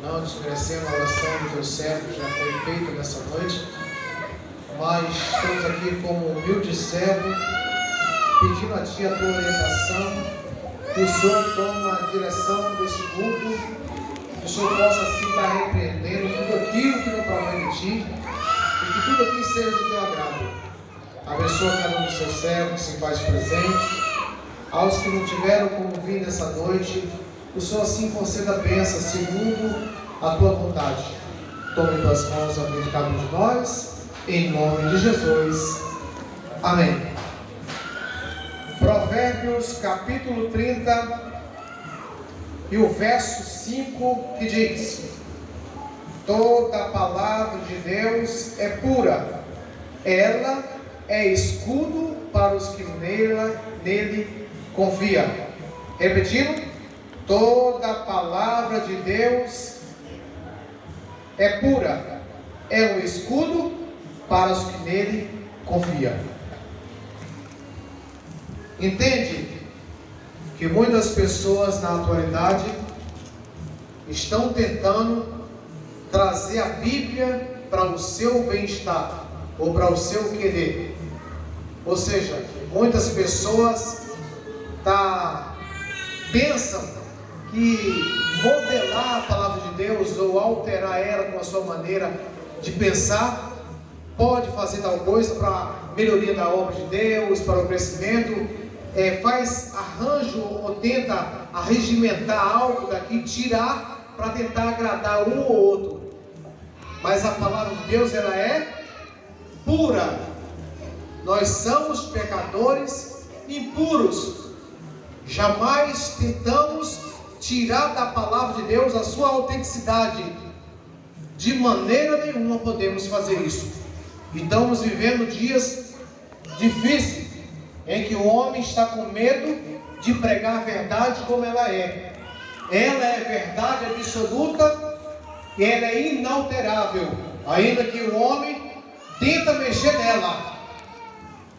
não desmerecendo a oração do teu servo que já foi feita nessa noite, mas estamos aqui como humilde servo, pedindo a Ti a Tua orientação, que o Senhor toma a direção desse culto, que o Senhor possa assim estar repreendendo tudo aquilo que não provém de Ti, e que tudo aqui seja do Teu agrado. Abençoa cada um dos Seus servos, se faz presente. Aos que não tiveram como vir nessa noite, o Senhor assim conceda a bênção segundo a Tua vontade. Tome em Tuas mãos a vida de cada um de nós, em nome de Jesus. Amém. Provérbios capítulo 30 e o verso 5 que diz: toda a palavra de Deus é pura, ela é escudo para os que nele confia. Repetindo, toda a palavra de Deus é pura, é um escudo para os que nele confiam. Entende que muitas pessoas na atualidade estão tentando trazer a Bíblia para o seu bem-estar ou para o seu querer. Ou seja, muitas pessoas pensam que modelar a palavra de Deus ou alterar ela com a sua maneira de pensar pode fazer tal coisa para a melhoria da obra de Deus, para o crescimento, faz arranjo ou tenta arregimentar algo daqui, tirar para tentar agradar um ou outro. Mas a palavra de Deus, ela é pura. Nós somos pecadores impuros. Jamais tentamos tirar da palavra de Deus a sua autenticidade. De maneira nenhuma podemos fazer isso. E estamos vivendo dias difíceis, em que o homem está com medo de pregar a verdade como ela é. Ela é verdade absoluta e ela é inalterável, ainda que o homem tenta mexer nela.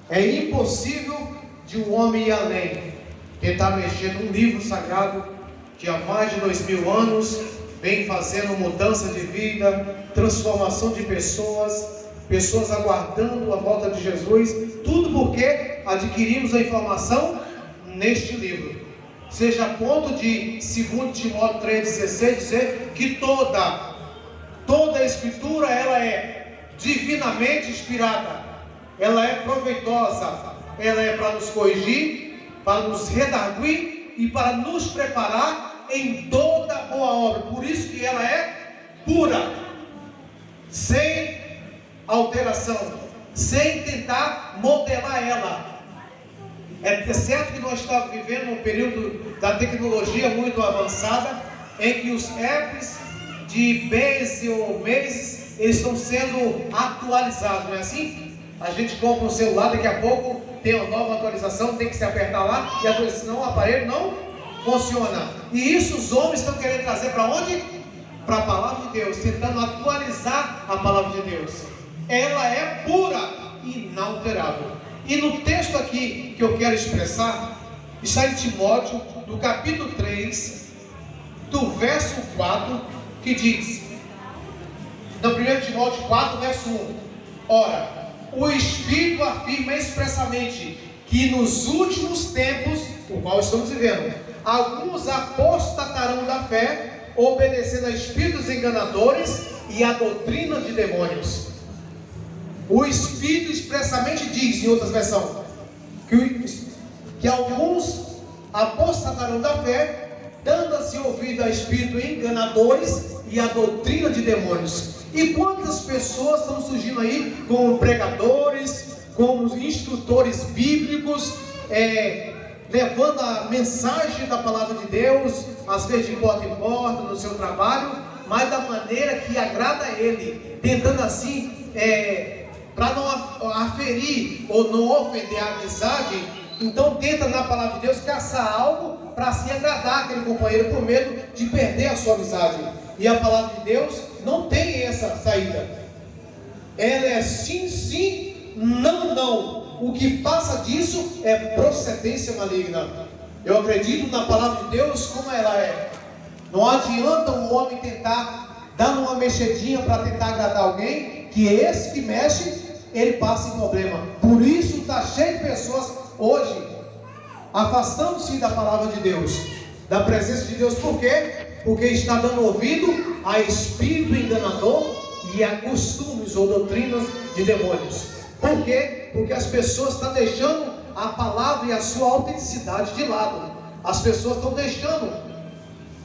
É impossível de um homem ir além, tentar mexer num livro sagrado que há mais de 2000 anos vem fazendo mudança de vida, transformação de pessoas aguardando a volta de Jesus, tudo porque adquirimos a informação neste livro. Seja a ponto de 2 Timóteo 3,16 dizer que toda a Escritura ela é divinamente inspirada, ela é proveitosa, ela é para nos corrigir, para nos redarguir e para nos preparar em toda boa obra. Por isso que ela é pura, sem alteração, sem tentar modelar ela. É certo que nós estamos vivendo um período da tecnologia muito avançada, em que os apps de mês ou meses eles estão sendo atualizados, não é assim? A gente compra um celular, daqui a pouco tem uma nova atualização, tem que se apertar lá, e às vezes senão o aparelho não funciona. E isso os homens estão querendo trazer para onde? Para a palavra de Deus, tentando atualizar a palavra de Deus. Ela é pura e inalterável. E no texto aqui que eu quero expressar, está em Timóteo, do capítulo 3, do verso 4, que diz, no 1 Timóteo 4, verso 1: ora, o Espírito afirma expressamente que nos últimos tempos, o qual estamos vivendo, alguns apostatarão da fé, obedecendo a espíritos enganadores e a doutrina de demônios. O Espírito expressamente diz, em outras versões, que alguns apostatarão da fé, dando-se ouvido a espíritos enganadores e a doutrina de demônios. E quantas pessoas estão surgindo aí como pregadores, como instrutores bíblicos, levando a mensagem da palavra de Deus, às vezes de porta em porta, no seu trabalho, mas da maneira que agrada a ele, tentando assim, para não aferir ou não ofender a amizade. Então tenta na palavra de Deus caçar algo para assim agradar aquele companheiro, por medo de perder a sua amizade. E a palavra de Deus não tem essa saída. Ela é sim, sim, não, não. O que passa disso é procedência maligna. Eu acredito na palavra de Deus como ela é. Não adianta o homem tentar dar uma mexidinha para tentar agradar alguém, que esse que mexe, ele passa em problema. Por isso está cheio de pessoas hoje afastando-se da palavra de Deus, da presença de Deus. Por quê? Porque está dando ouvido a espírito enganador e a costumes ou doutrinas de demônios. Por quê? Porque as pessoas estão deixando a palavra e a sua autenticidade de lado. As pessoas estão deixando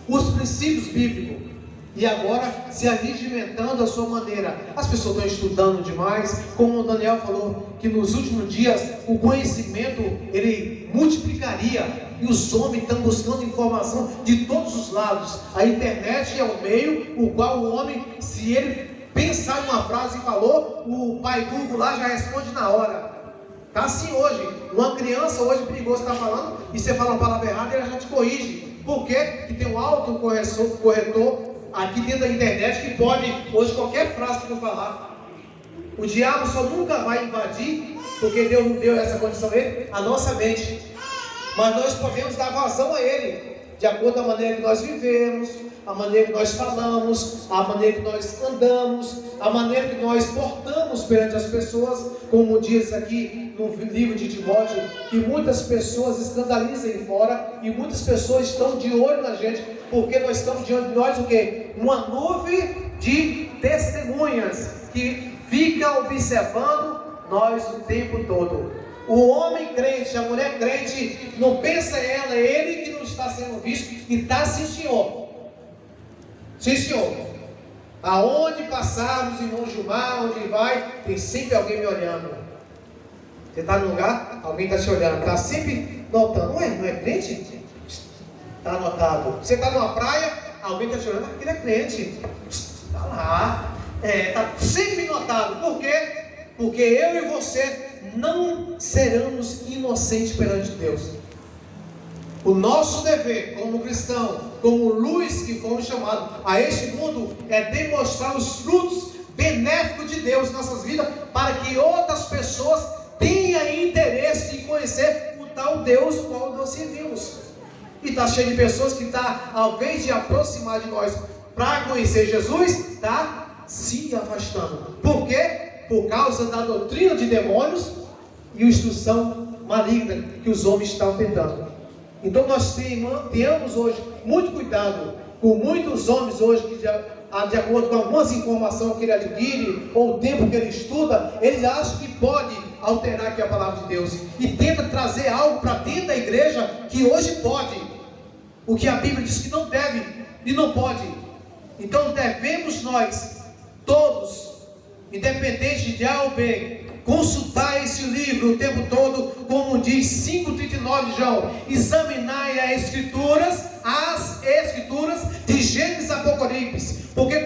os princípios bíblicos e agora se arregimentando a sua maneira. As pessoas estão estudando demais, como o Daniel falou, que nos últimos dias o conhecimento ele multiplicaria, e os homens estão buscando informação de todos os lados. A internet é o meio o qual o homem, se ele pensar em uma frase e falou, o pai Google lá já responde na hora. Está assim hoje. Uma criança hoje perigoso está falando, e você fala uma palavra errada, ele já te corrige. Por quê? Que tem um autocorretor aqui dentro da internet que pode, hoje, qualquer frase que eu falar, o diabo só nunca vai invadir, porque Deus não deu essa condição a ele, a nossa mente. Mas nós podemos dar vazão a ele, de acordo com a maneira que nós vivemos, a maneira que nós falamos, a maneira que nós andamos, a maneira que nós portamos perante as pessoas, como diz aqui no livro de Timóteo, que muitas pessoas escandalizam aí fora, e muitas pessoas estão de olho na gente, porque nós estamos diante de nós o quê? Uma nuvem de testemunhas, que fica observando nós o tempo todo. O homem crente, a mulher crente, não pensa ela, é ele que não está sendo visto, e está sim, senhor. Sim, senhor. Aonde passarmos, irmão Gilmar, onde vai, tem sempre alguém me olhando. Você está no lugar, alguém está te olhando, está sempre notando. Ué, não é crente? Está anotado. Você está numa praia, alguém está te olhando, aquele é crente. Está lá. Está sempre notado. Por quê? Porque eu e você não seremos inocentes perante Deus. O nosso dever como cristão, como luz que fomos chamados a este mundo, é demonstrar os frutos benéficos de Deus em nossas vidas, para que outras pessoas tenham interesse em conhecer o tal Deus o qual nós servimos. E está cheio de pessoas que ao invés de aproximar de nós para conhecer Jesus, está se afastando. Por quê? Por causa da doutrina de demônios e a instrução maligna que os homens estão tentando. Então nós tenhamos hoje muito cuidado com muitos homens hoje que, de acordo com algumas informações que ele adquire, ou o tempo que ele estuda, ele acha que pode alterar aqui a palavra de Deus, e tenta trazer algo para dentro da igreja que hoje pode, o que a Bíblia diz que não deve e não pode. Então devemos nós, todos, independente de A ou B, consultar esse livro o tempo todo, como diz 5,39 João, examinai as escrituras de Gênesis e Apocalipse, porque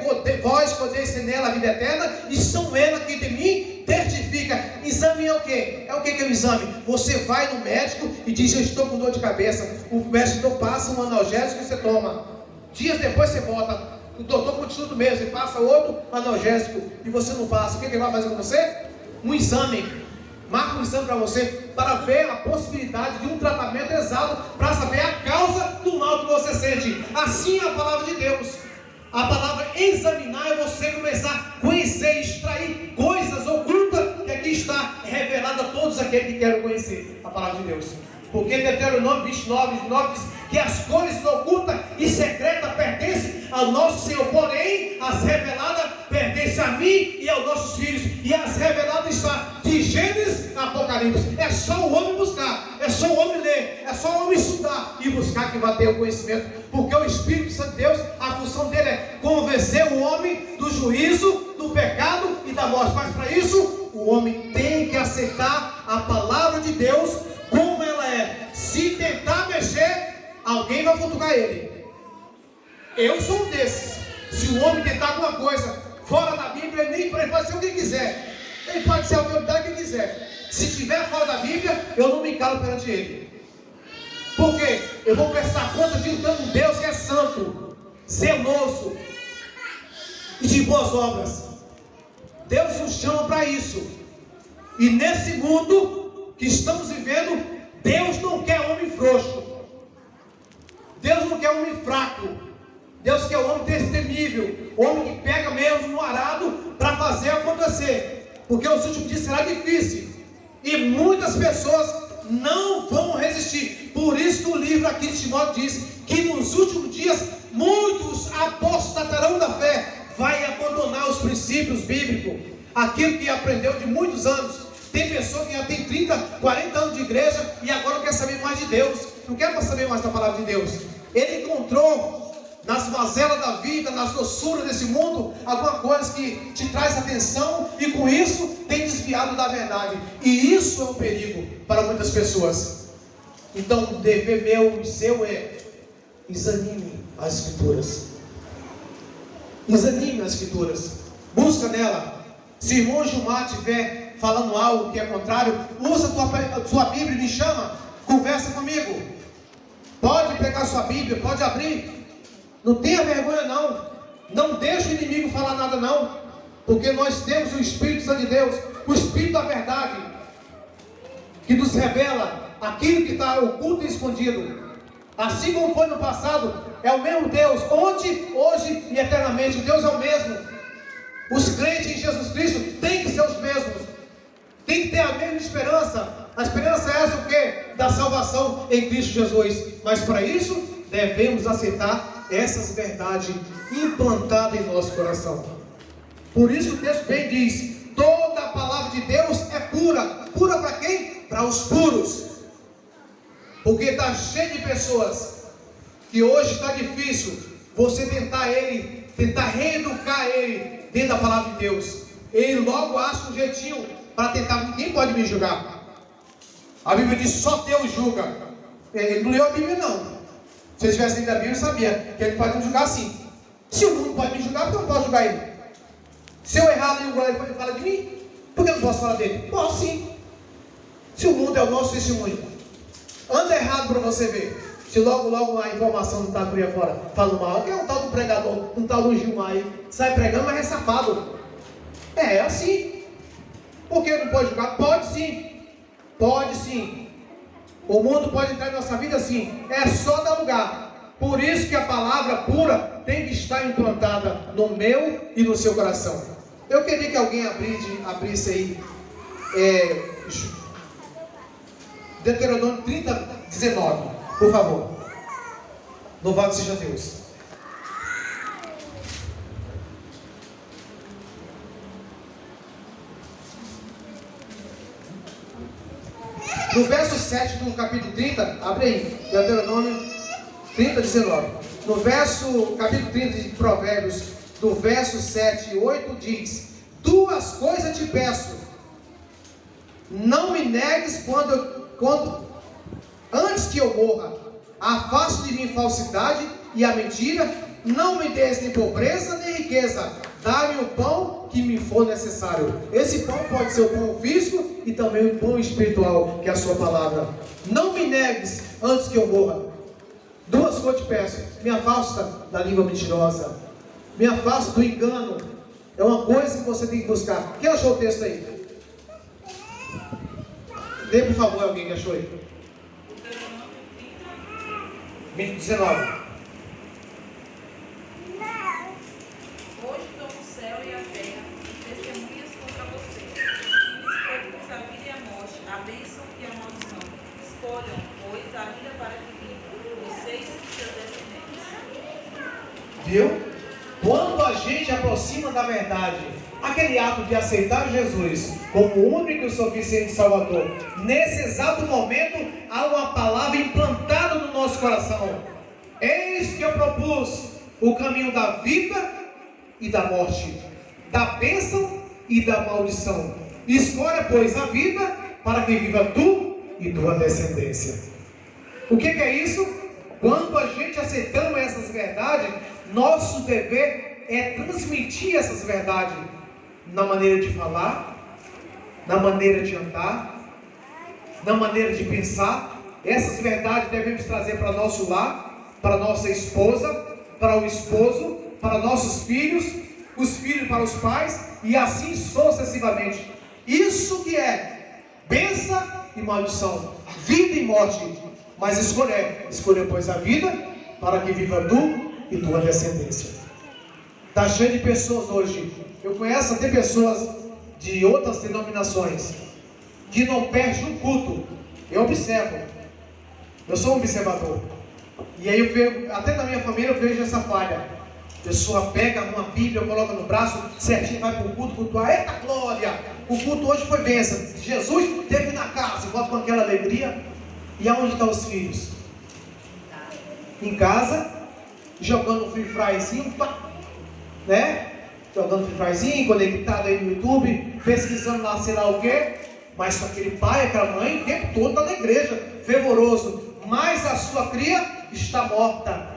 vós podeis ser nela a vida eterna, e são ela que de mim testifica. Exame é o quê? É o que é o exame? Você vai no médico e diz: eu estou com dor de cabeça. O médico passa um analgésico e você toma. Dias depois você volta, o doutor continua do mesmo, e passa outro analgésico e você não passa. O que ele vai fazer com você? Um exame. Marca um exame para você, para ver a possibilidade de um tratamento exato, para saber a causa do mal que você sente. Assim é a palavra de Deus. A palavra examinar é você começar a conhecer, extrair coisas ocultas que aqui está revelada a todos aqueles que querem conhecer a palavra de Deus. Porque Deuteronômio 29 diz que as coisas ocultas e secretas pertencem ao nosso Senhor, porém as reveladas pertencem a mim e aos nossos filhos. E as reveladas estão de Gênesis a Apocalipse. É só o homem buscar, é só o homem ler, é só o homem estudar e buscar que vai ter o conhecimento. Porque o Espírito Santo de Deus, a função dele é convencer o homem do juízo, do pecado e da morte. Mas para isso, o homem tem que aceitar a palavra de Deus como ela é. Se tentar mexer, alguém vai futucar ele. Eu sou um desses. Se o homem tentar alguma coisa fora da Bíblia, ele pode ser o que ele quiser. Ele pode ser a autoridade que ele quiser. Se estiver fora da Bíblia, eu não me calo perante ele. Por quê? Eu vou prestar conta de um Deus que é santo, zeloso e de boas obras. Deus nos chama para isso. E nesse mundo que estamos vivendo, Deus não quer homem frouxo. Deus não quer homem fraco. Deus quer o homem destemível, homem que pega mesmo no arado para fazer acontecer, porque os últimos dias será difícil e muitas pessoas não vão resistir. Por isso que o livro aqui de Timóteo diz que nos últimos dias muitos apostatarão da fé, vai abandonar os princípios bíblicos, aquilo que aprendeu de muitos anos. Tem pessoa que já tem 30, 40 anos de igreja e agora não quer saber mais de Deus, não quer saber mais da palavra de Deus. Ele encontrou nas mazelas da vida, nas doçuras desse mundo, alguma coisa que te traz atenção e com isso tem desviado da verdade. E isso é um perigo para muitas pessoas. Então o dever meu e seu é: examine as Escrituras. Examine as Escrituras. Busca nela. Se o irmão Gilmar estiver falando algo que é contrário, usa a sua Bíblia e me chama, conversa comigo. Pode pegar sua Bíblia, pode abrir. Não tenha vergonha não. Não deixe o inimigo falar nada não. Porque nós temos o Espírito Santo de Deus, o Espírito da verdade, que nos revela aquilo que está oculto e escondido. Assim como foi no passado, é o mesmo Deus, ontem, hoje e eternamente. Deus é o mesmo. Os crentes em Jesus Cristo têm que ser os mesmos. Tem que ter a mesma esperança. A esperança é essa o quê? Da salvação em Cristo Jesus. Mas para isso, devemos aceitar essas verdades implantadas em nosso coração. Por isso o texto bem diz: toda a palavra de Deus é pura. Pura para quem? Para os puros. Porque está cheio de pessoas que hoje está difícil você tentar reeducar ele dentro da palavra de Deus. Ele logo acha um jeitinho para tentar. Ninguém pode me julgar. A Bíblia diz: só Deus julga. Ele não leu a Bíblia não. Se ele tivesse lido a Bíblia, eu sabia que ele pode me julgar sim. Se o mundo pode me julgar, por que eu não posso julgar ele? Se eu errar e o glória ele fala de mim, por que eu não posso falar dele? Posso sim. Se o mundo é o nosso testemunho, anda errado para você ver. Se logo a informação não está por aí fora, fala mal, que é um tal do pregador, um tal do Gilmar aí, sai pregando, mas é safado. É assim. Por que não pode julgar? Pode sim. Pode sim. O mundo pode entrar em nossa vida sim. É só dar lugar. Por isso que a palavra pura tem que estar implantada no meu e no seu coração. Eu queria que alguém abrisse aí Deuteronômio 30, 19, por favor. Louvado seja Deus. No verso 7 do capítulo 30, abre aí, Deuteronômio 30, 19. No capítulo 30 de Provérbios, do verso 7 e 8, diz: duas coisas te peço, não me negues antes que eu morra. Afaste de mim falsidade e a mentira, não me des nem pobreza nem riqueza, dá-me o pão que me for necessário. Esse pão pode ser o pão físico e também o pão espiritual, que é a sua palavra. Não me negues antes que eu morra. Duas coisas te peço: me afasta da língua mentirosa, me afasta do engano. É uma coisa que você tem que buscar. Quem achou o texto aí? Dê por favor alguém que achou aí. 19. Viu? Quando a gente aproxima da verdade, aquele ato de aceitar Jesus como o único e suficiente Salvador, nesse exato momento há uma palavra implantada no nosso coração: eis que eu propus o caminho da vida e da morte, da bênção e da maldição. Escolha, pois, a vida para que viva tu e tua descendência. O que é isso? Quando a gente aceitamos essas verdades, nosso dever é transmitir essas verdades na maneira de falar, na maneira de andar, na maneira de pensar. Essas verdades devemos trazer para nosso lar, para nossa esposa, para o esposo, para nossos filhos, os filhos para os pais, e assim sucessivamente. Isso que é bênção e maldição, vida e morte. Mas escolher, pois, a vida para que viva tu e tua descendência. Está cheio de pessoas hoje. Eu conheço até pessoas de outras denominações que não perdem um culto. Eu observo. Eu sou um observador. E aí eu vejo, até na minha família eu vejo essa falha. A pessoa pega uma Bíblia, coloca no braço, certinho, vai para o culto, cultuar. Eita glória! O culto hoje foi bênção. Jesus esteve na casa, volta com aquela alegria. E aonde estão os filhos? Em casa, jogando um Free Fryzinho, né? Jogando Free Fryzinho, conectado aí no YouTube, pesquisando lá sei lá o que. Mas aquele pai, aquela mãe, o tempo todo está na igreja, fervoroso. Mas a sua cria está morta.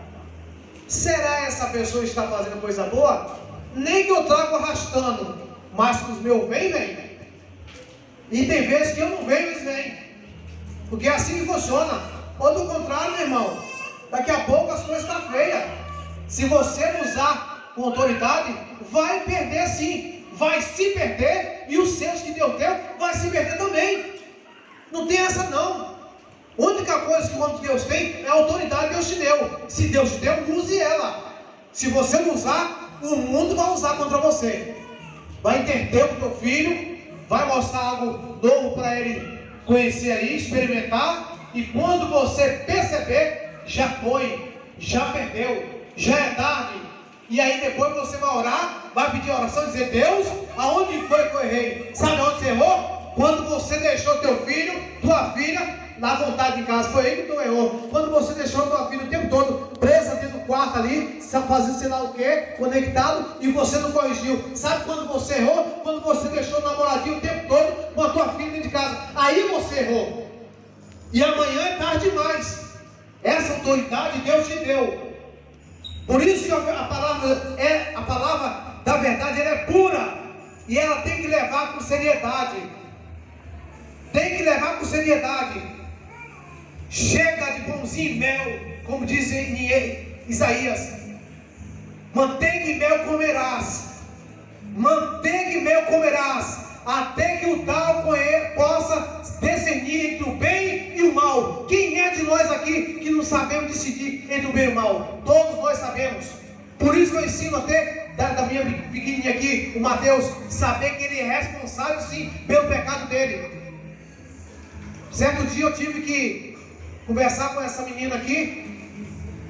Será essa pessoa que está fazendo coisa boa? Nem que eu trago arrastando, mas que os meus vêm. E tem vezes que eu não venho, eles vêm. Porque é assim que funciona. Ou do contrário, meu irmão, daqui a pouco as coisas estão feias. Se você não usar com autoridade, vai perder sim. Vai se perder, e os seus que Deus deu, vai se perder também. Não tem essa não. A única coisa que o homem de Deus tem é a autoridade que Deus te deu. Se Deus te deu, use ela. Se você não usar, o mundo vai usar contra você. Vai entender o teu filho, vai mostrar algo novo para ele conhecer aí, experimentar. E quando você perceber, já foi, já perdeu, já é tarde. E aí depois você vai orar, vai pedir oração e dizer: Deus, aonde foi que eu errei? Sabe onde você errou? Quando você deixou teu filho, tua filha, na vontade de casa, foi ele que tu errou. Quando você deixou tua filha o tempo todo presa dentro do quarto ali, fazendo sei lá o que, conectado, e você não corrigiu. Sabe quando você errou? Quando você deixou o namoradinho o tempo todo com a tua filha dentro de casa. Aí você errou. E amanhã é tarde demais. Essa autoridade Deus te deu. Por isso que a palavra da verdade, ela é pura. E ela tem que levar com seriedade. Tem que levar com seriedade. Chega de pãozinho e mel, como diz em Isaías. Manteiga e mel comerás. Manteiga e mel comerás, até que o tal possa discernir entre o bem e o mal. Quem é de nós aqui que não sabemos decidir entre o bem e o mal? Todos nós sabemos. Por isso que eu ensino até da minha pequenininha aqui, o Mateus, saber que ele é responsável sim pelo pecado dele. Certo dia eu tive que conversar com essa menina aqui,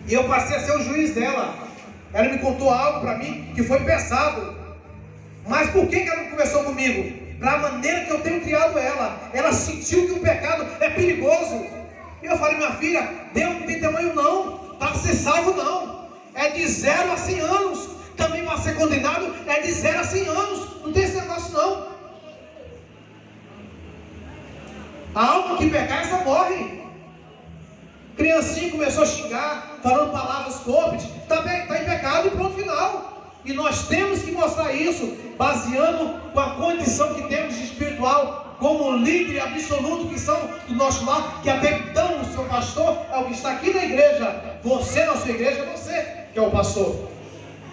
e eu passei a ser o juiz dela. Ela me contou algo para mim que foi pesado. Mas por que ela não conversou comigo? Da maneira que eu tenho criado ela. Ela sentiu que o pecado é perigoso. E eu falei: minha filha, Deus não tem tamanho não, para ser salvo não. É de 0 a 100 anos. Também para ser condenado é de 0 a 100 anos. Não tem esse negócio não. A alma que pecar, essa morre. Criancinha começou a xingar, falando palavras torpes, está em pecado e pronto, final. E nós temos que mostrar isso, baseando com a condição que temos de espiritual, como líder absoluto que são do nosso lar, que até então o seu pastor é o que está aqui na igreja. Você na sua igreja, é você que é o pastor.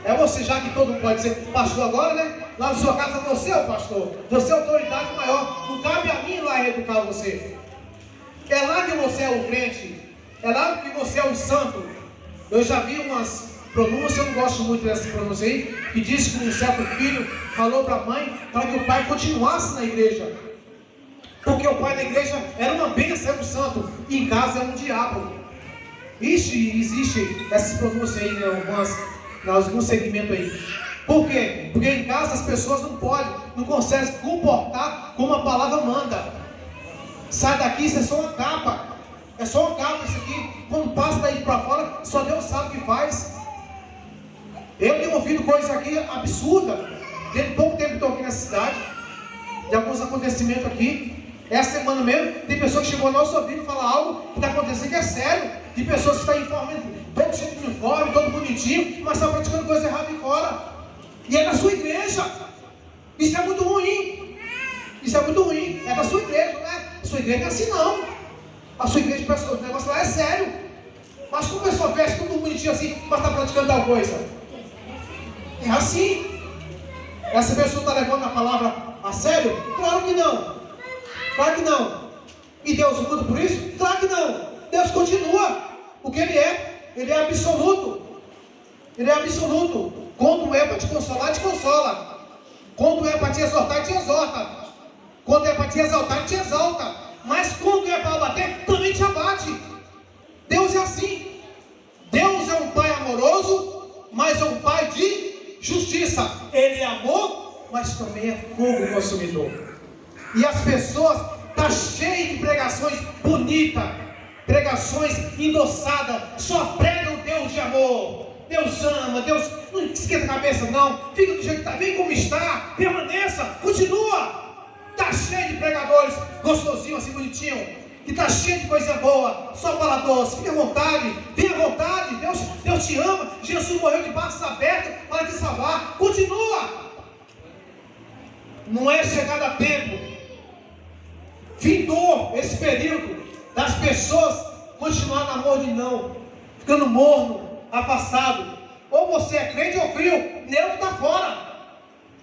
É você, já que todo mundo pode ser pastor agora, né? Lá na sua casa você é o pastor, você é a autoridade maior. Não cabe a mim lá educar você. É lá que você é o crente, é lá que você é o santo. Eu já vi umas pronúncias, eu não gosto muito dessa pronúncia aí, que diz que um certo filho falou para a mãe para que o pai continuasse na igreja, porque o pai da igreja era uma bênção, era um santo, e em casa é um diabo. Existe essas pronúncias aí, né, alguns segmentos aí. Por quê? Porque em casa as pessoas não conseguem se comportar como a palavra manda. Sai daqui, isso é só uma capa. É só uma capa isso aqui. Quando passa daí para fora, só Deus sabe o que faz. Eu tenho ouvido coisas aqui absurdas. Dentro de pouco tempo que estou aqui nessa cidade, de alguns acontecimentos aqui. Essa semana mesmo, tem pessoas que chegou ao nosso ouvido e falar algo que está acontecendo que é sério. De pessoas que estão em forma, todo cheio de uniforme, todo bonitinho, mas estão praticando coisa errada aí fora. E é da sua igreja. Isso é muito ruim. Isso é muito ruim. É da sua igreja, né? A sua igreja não é assim não. A sua igreja, o negócio lá é sério. Mas como a pessoa veste tudo bonitinho assim, mas está praticando tal coisa? É assim. Essa pessoa está levando a palavra a sério? Claro que não. Claro que não. E Deus muda por isso? Claro que não. Deus continua o que Ele é. Ele é absoluto. Ele é absoluto. Quando é para te consolar, te consola. Quando é para te exortar, te exorta. Quando é para te exaltar, te exalta. Mas quando é para abater, também te abate. Deus é assim. Deus é um Pai amoroso, mas é um Pai de justiça. Ele é amor, mas também é fogo consumidor. E as pessoas estão cheias de pregações bonitas, pregações endossadas, só pregam Deus de amor. Deus ama, Deus não esquenta a cabeça não, fica do jeito que está, vem como está, permaneça, continua. Está cheio de pregadores gostosinhos, assim bonitinho, que está cheio de coisa boa, só fala doce, fica à vontade, venha à vontade, Deus te ama, Jesus morreu de braços abertos para te salvar, continua. Não é chegado a tempo, findou esse período das pessoas continuar no amor de não, ficando morno, afastado. Ou você é crente ou frio, neutro está fora.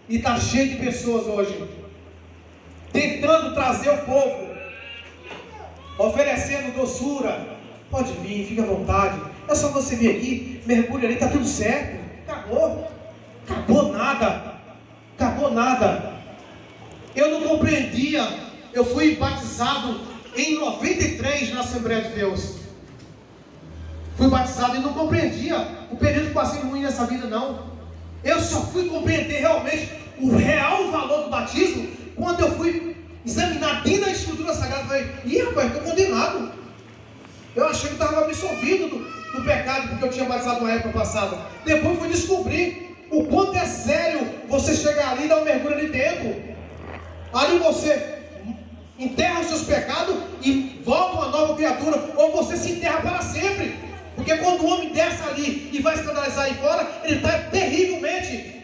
E está cheio de pessoas hoje tentando trazer o povo, oferecendo doçura. Pode vir, fica à vontade, é só você vir aqui, mergulha ali, está tudo certo. Acabou nada. Eu não compreendia. Eu fui batizado em 93 na Assembleia de Deus. Fui batizado e não compreendia o período que passei ruim nessa vida, não. Eu só fui compreender realmente o real valor do batismo quando eu fui examinar dentro da Escritura Sagrada. Falei, rapaz, estou condenado. Eu achei que estava absolvido do pecado porque eu tinha batizado na época passada. Depois fui descobrir o quanto é sério você chegar ali e dar um mergulho ali dentro. Ali você enterra os seus pecados e volta uma nova criatura, ou você se enterra para sempre. Porque quando o homem desce ali e vai escandalizar aí fora, ele está terrivelmente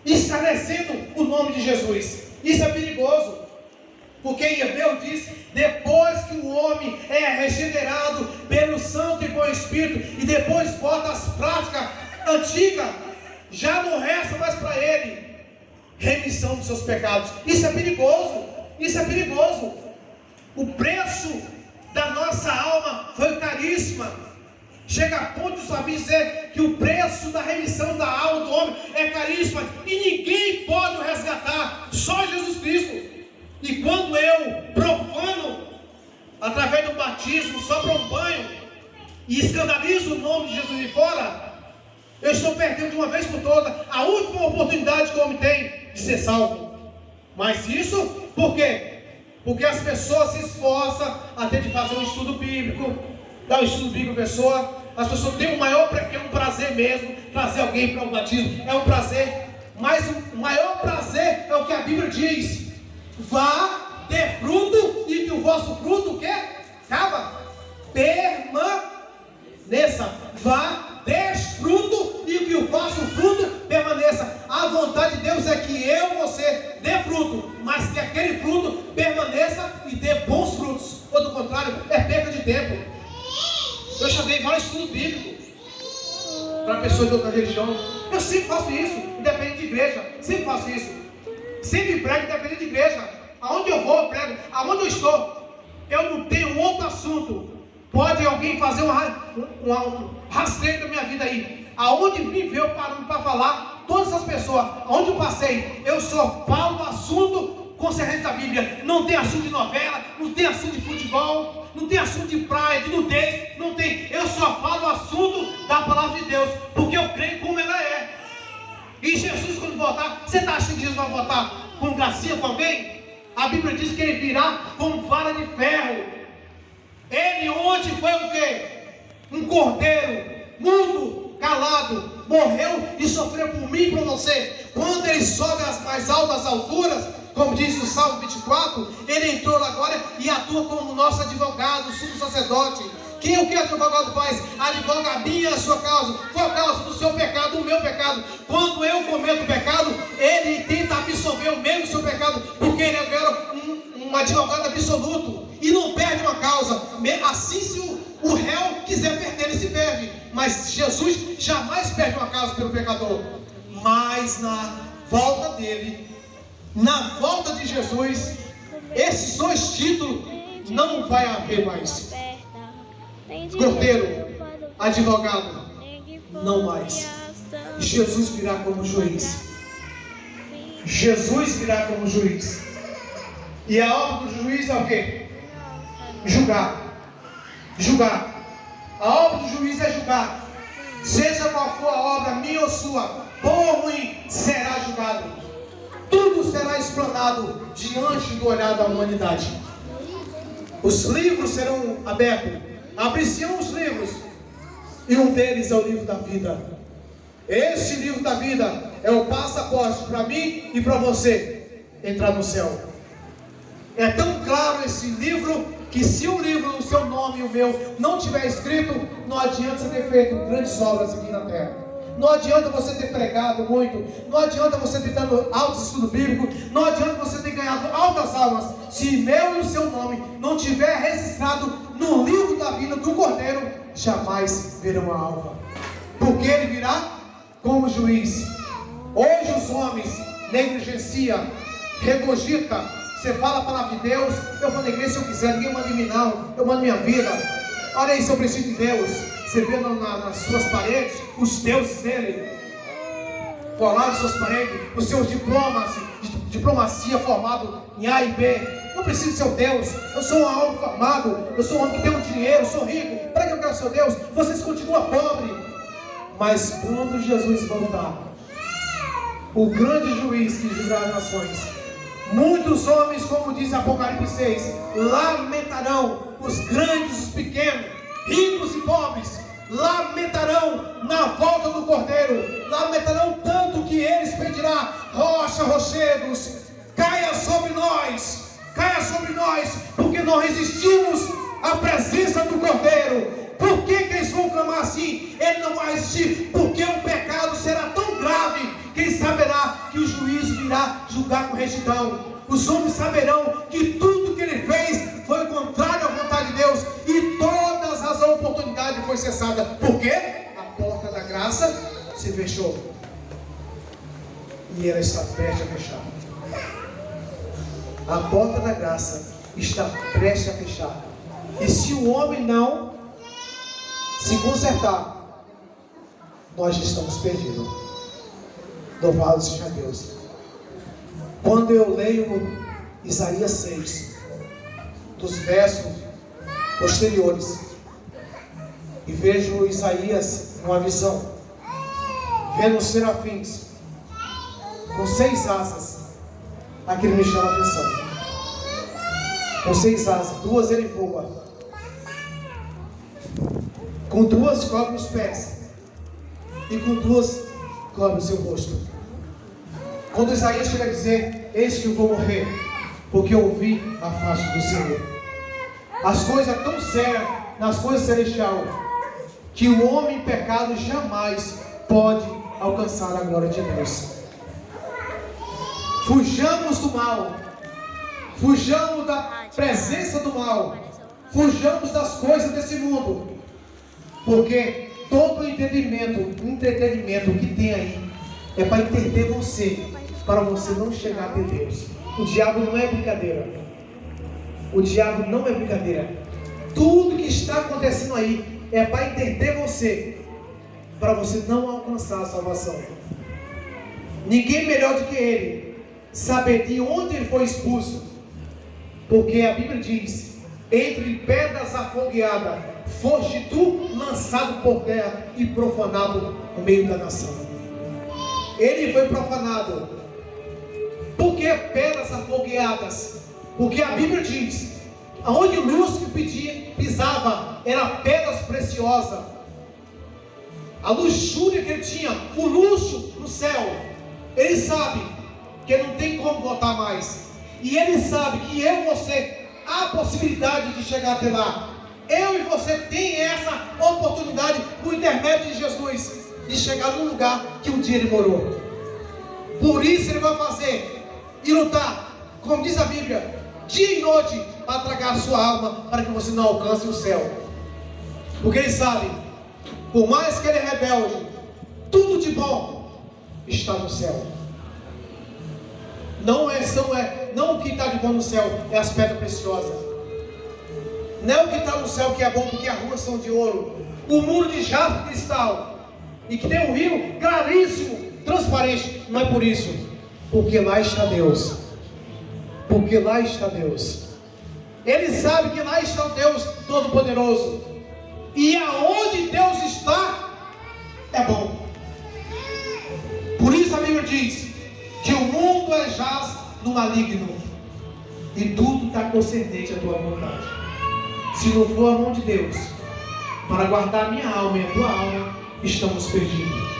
escarnecendo o nome de Jesus. Isso é perigoso. Porque em Hebreu diz, depois que o homem é regenerado pelo Santo e bom Espírito, e depois volta às práticas antigas, já não resta mais para ele remissão dos seus pecados. Isso é perigoso. O preço da nossa alma foi caríssimo. Chega a ponto de saber dizer que o preço da remissão da alma do homem é caríssimo, e ninguém pode o resgatar, só Jesus Cristo. E quando eu profano, através do batismo, só para um banho, e escandalizo o nome de Jesus de fora, eu estou perdendo de uma vez por toda a última oportunidade que o homem tem de ser salvo. Mas isso por quê? Porque as pessoas se esforçam até de fazer um estudo bíblico, dar um estudo bíblico à pessoa. As pessoas têm um prazer mesmo, trazer alguém para o batismo, é um prazer, mas o maior prazer é o que a Bíblia diz: vá, dê fruto, e que o vosso fruto, o quê? Permaneça. Vá, dê fruto, e que o vosso fruto permaneça. A vontade de Deus é que você dê fruto, mas que aquele fruto permaneça e dê bons frutos. Ou do contrário, é perda de tempo. Eu já dei vários estudos bíblicos para pessoas de outra religião. Eu sempre faço isso, independente de igreja. Sempre faço isso. Sempre prego, independente de igreja. Aonde eu vou, eu prego. Aonde eu estou, eu não tenho outro assunto. Pode alguém fazer um rastreio da minha vida aí. Aonde me veio parando para falar, todas as pessoas, aonde eu passei, eu só falo do assunto concernente à Bíblia. Não tem assunto de novela, não tem assunto de futebol, não tem assunto de praia, de nudez, não tem. Eu só falo o assunto da palavra de Deus, porque eu creio como ela é. E Jesus, quando voltar, você está achando que Jesus vai voltar com gracinha com alguém? A Bíblia diz que ele virá com vara de ferro. Ele ontem foi o quê? Um cordeiro, mudo, calado, morreu e sofreu por mim e por você. Quando ele sobe às mais altas alturas, como diz o Salmo 24, ele entrou agora e atua como nosso advogado, sumo sacerdote. O que o advogado faz? Advoga a minha e a sua causa, por causa do seu pecado, do meu pecado. Quando eu cometo pecado, ele tenta absorver o mesmo seu pecado, porque ele é agora um advogado absoluto e não perde uma causa. Assim, se o réu quiser perder, ele se perde. Mas Jesus jamais perde uma causa pelo pecador. Mas na volta dele, na volta de Jesus, esses dois títulos não vai haver mais. Cordeiro, advogado, não mais. Jesus virá como juiz. Jesus virá como juiz. E a obra do juiz é o quê? Julgar. Julgar. A obra do juiz é julgar. Seja qual for a obra, minha ou sua, bom ou ruim, será julgado. Tudo será explanado diante do olhar da humanidade. Os livros serão abertos. Abrir-se-ão os livros. E um deles é o livro da vida. Este livro da vida é o passaporte para mim e para você entrar no céu. É tão claro esse livro que se o livro, o seu nome e o meu não tiver escrito, não adianta você ter feito grandes obras aqui na terra. Não adianta você ter pregado muito. Não adianta você ter dado altos estudos bíblicos. Não adianta você ter ganhado altas almas. Se meu e o seu nome não tiver registrado no livro da vida do Cordeiro, jamais verão a alma. Porque ele virá como juiz. Hoje os homens negligenciam, regurgita. Você fala a palavra de Deus, eu vou na igreja se eu quiser, ninguém manda em mim não, eu mando minha vida. Olha aí se eu preciso de Deus. Você vê nas suas paredes os deuses dele, colados nas suas paredes, os seus diplomas, diplomacia formado em A e B. Não preciso de seu Deus, eu sou um homem formado, eu sou um homem que tem um dinheiro, eu sou rico. Para que eu quero seu Deus? Vocês continuam pobres. Mas quando Jesus voltar, o grande juiz que julgará as nações, muitos homens, como diz Apocalipse 6, lamentarão, os grandes, os pequenos, ricos e pobres, lamentarão na volta do Cordeiro, lamentarão tanto que eles pedirá, rocha, rochedos, caia sobre nós, porque nós resistimos à presença do Cordeiro. Por que eles vão clamar assim? Ele não vai resistir, porque o pecado será tão grave que ele saberá que o juízo virá julgar com retidão. Os homens saberão que tudo que ele fez foi contrário à vontade de Deus e todas as oportunidades foi cessada. Por quê? A porta da graça se fechou e ela está prestes a fechar. A porta da graça está prestes a fechar. E se o homem não se consertar, nós estamos perdidos. Louvado seja Deus. Quando eu leio Isaías 6, dos versos posteriores, e vejo Isaías numa visão, vendo os serafins com 6 asas, aquilo me chama a atenção. Com 6 asas, 2 ele voa, com 2 cobre os pés, e com 2 cobre o seu rosto. Quando Isaías chega a dizer, eis que eu vou morrer, porque eu ouvi a face do Senhor. As coisas tão sérias, nas coisas celestiais, que o homem em pecado jamais pode alcançar a glória de Deus. Fujamos do mal, fujamos da presença do mal, fujamos das coisas desse mundo, porque todo entretenimento que tem aí é para entender você, para você não chegar até Deus. O diabo não é brincadeira. O diabo não é brincadeira. Tudo que está acontecendo aí é para entender você, para você não alcançar a salvação. Ninguém melhor do que ele saber de onde ele foi expulso, porque a Bíblia diz, entre pedras afogueadas foste tu lançado por terra e profanado no meio da nação. Ele foi profanado. Por que pedras afogueadas? Porque a Bíblia diz, aonde Lúcifer pisava, era pedras preciosas. A luxúria que ele tinha, o luxo no céu, ele sabe que não tem como voltar mais. E ele sabe que eu e você há a possibilidade de chegar até lá. Eu e você tem essa oportunidade, por intermédio de Jesus, de chegar no lugar que um dia ele morou. Por isso ele vai fazer e lutar, como diz a Bíblia, dia e noite, para tragar a sua alma, para que você não alcance o céu. Porque ele sabe, por mais que ele é rebelde, tudo de bom está no céu. Não o que está de bom no céu é as pedras preciosas. Não é o que está no céu que é bom, porque as ruas são de ouro. O muro de jaspe e cristal. e que tem um rio claríssimo, transparente. Não é por isso, porque lá está Deus. Porque lá está Deus. Ele sabe que lá está o Deus Todo-Poderoso. E aonde Deus está, é bom. Por isso a Bíblia diz que o mundo jaz no maligno, e tudo está concernente à tua vontade. Se não for a mão de Deus para guardar a minha alma e a tua alma, estamos perdidos.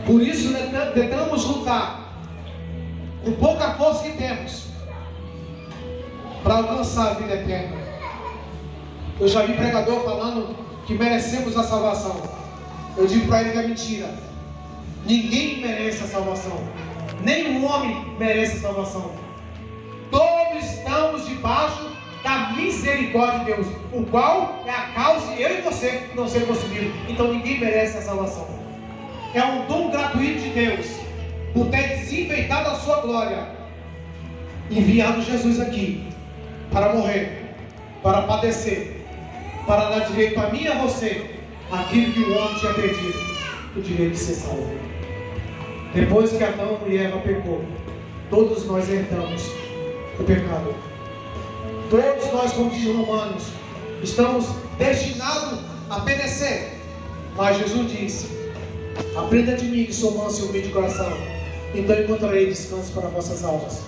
Por isso tentamos lutar com pouca força que temos para alcançar a vida eterna. Eu já vi pregador falando que merecemos a salvação. Eu digo para ele que é mentira. Ninguém merece a salvação. Nenhum homem merece a salvação. Todos estamos debaixo da misericórdia de Deus, o qual é a causa de eu e você não ser conseguido. Então ninguém merece a salvação. É um dom gratuito de Deus, por ter desenfeitado a sua glória, enviado Jesus aqui para morrer, para padecer, para dar direito a mim e a você aquilo que o homem tinha perdido, o direito de ser salvo. Depois que Adão e Eva pecou, todos nós herdamos o pecado. Todos nós, como diz Romanos, estamos destinados a perecer. Mas Jesus disse: aprenda de mim que sou manso e humilde de coração, então encontrarei descanso para vossas almas.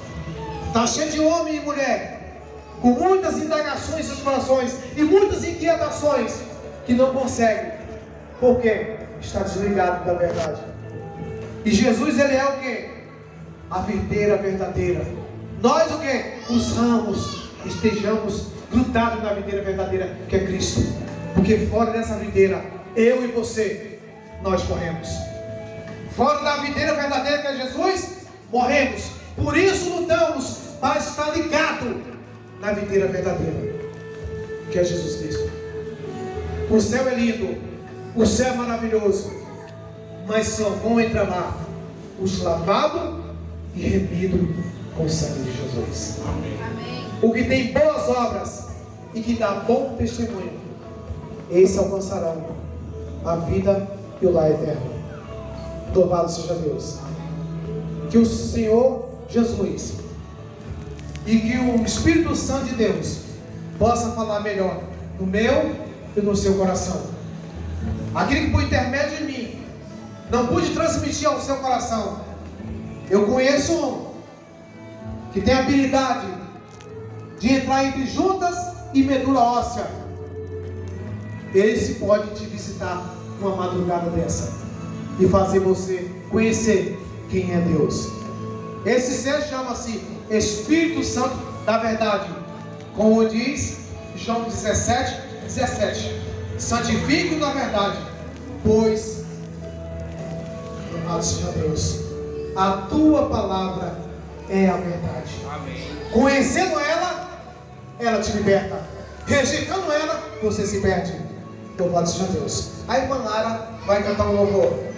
Está cheio de homem e mulher com muitas indagações em seus corações e muitas inquietações que não conseguem. Por quê? Está desligado da verdade. E Jesus, ele é o quê? A videira verdadeira. Nós o quê? Os ramos. Estejamos grudados na videira verdadeira, que é Cristo. Porque fora dessa videira, eu e você, nós morremos. Fora da videira verdadeira, que é Jesus, morremos. Por isso lutamos para estar ligado na videira verdadeira, que é Jesus Cristo. O céu é lindo, o céu é maravilhoso, mas só vão entrar lá os lavados e remidos com o sangue de Jesus. Amém. O que tem boas obras e que dá bom testemunho, esses alcançarão a vida e o lar eterno. Louvado seja Deus. Que o Senhor Jesus e que o Espírito Santo de Deus possa falar melhor no meu e no seu coração. Aquilo que por intermédio de mim não pude transmitir ao seu coração, eu conheço um que tem habilidade de entrar entre juntas e medula óssea. Esse pode te visitar numa madrugada dessa e fazer você conhecer quem é Deus. Esse ser chama-se Espírito Santo da verdade, como diz João 17:17. Santifique-o na verdade, pois, amado seja Deus, a tua palavra é a verdade. Amém. Conhecendo ela, ela te liberta. Rejeitando ela, você se perde. Louvado seja Deus. A irmã Lara vai cantar um louvor.